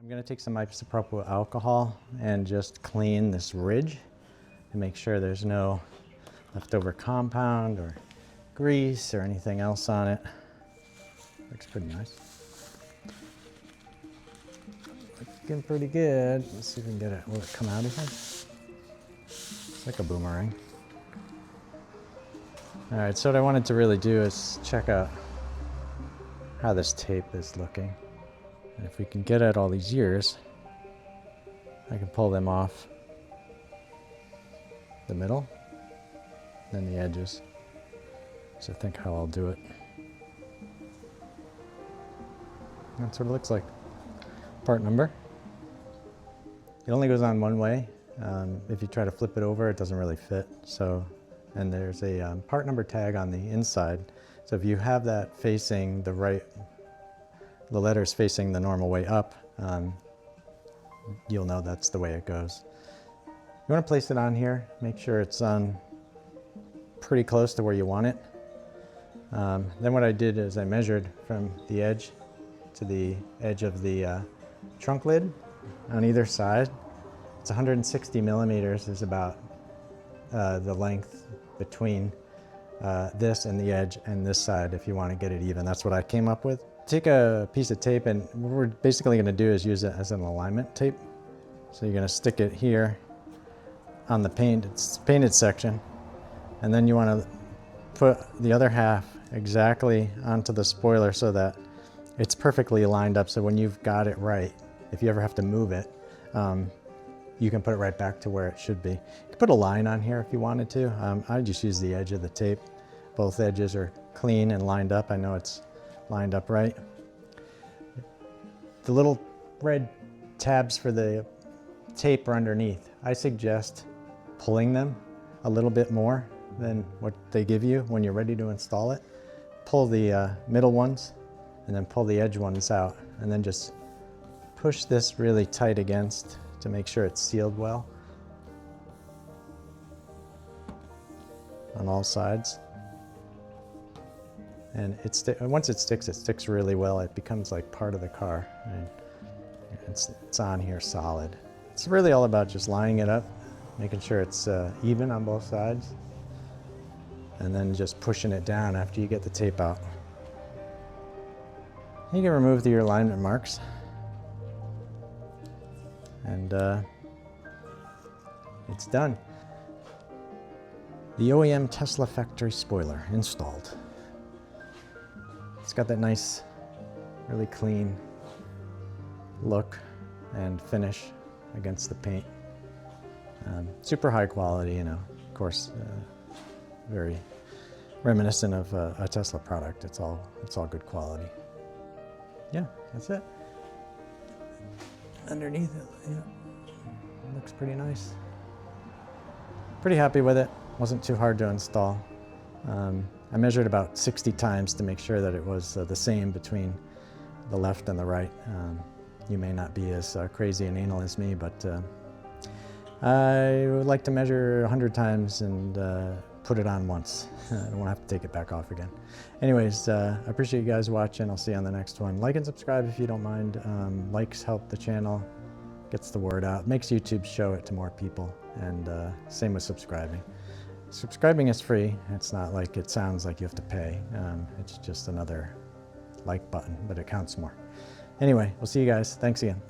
I'm going to take some isopropyl alcohol and just clean this ridge to make sure there's no leftover compound or grease or anything else on it. Looks pretty nice. Looking pretty good. Let's see if we can get it. Will it come out of here? It's like a boomerang. All right, so what I wanted to really do is check out how this tape is looking. And if we can get at all these ears, I can pull them off the middle, then the edges. So think how I'll do it. That's what it looks like. Part number. It only goes on one way. If you try to flip it over, it doesn't really fit. So, and there's a part number tag on the inside. So if you have that facing the right, the letters facing the normal way up, you'll know that's the way it goes. You want to place it on here, make sure it's on pretty close to where you want it. Then what I did is I measured from the edge to the edge of the trunk lid on either side. It's 160 millimeters is about the length between this and the edge and this side if you want to get it even. That's what I came up with. Take a piece of tape, and what we're basically going to do is use it as an alignment tape. So you're going to stick it here on the painted section, and then you want to put the other half exactly onto the spoiler so that it's perfectly lined up. So when you've got it right, if you ever have to move it, you can put it right back to where it should be. You can put a line on here if you wanted to. I just use the edge of the tape. Both edges are clean and lined up. I know it's lined up right. The little red tabs for the tape are underneath. I suggest pulling them a little bit more than what they give you when you're ready to install it. Pull the middle ones and then pull the edge ones out, and then just push this really tight against to make sure it's sealed well on all sides. And once it sticks really well. It becomes like part of the car, and it's on here solid. It's really all about just lining it up, making sure it's even on both sides, and then just pushing it down after you get the tape out. You can remove your alignment marks, and it's done. The OEM Tesla factory spoiler installed. It's got that nice, really clean look and finish against the paint. Super high quality, you know, of course, very reminiscent of a Tesla product. It's all good quality. Yeah, that's it. Underneath it, yeah, it looks pretty nice. Pretty happy with it. Wasn't too hard to install. I measured about 60 times to make sure that it was the same between the left and the right. You may not be as crazy and anal as me, but I would like to measure 100 times and put it on once. I don't want to have to take it back off again. Anyways, I appreciate you guys watching. I'll see you on the next one. Like and subscribe if you don't mind. Likes help the channel, gets the word out, makes YouTube show it to more people, and same with subscribing. Subscribing is free. It's not like it sounds like you have to pay. It's just another like button, but it counts more. Anyway, we'll see you guys. Thanks again.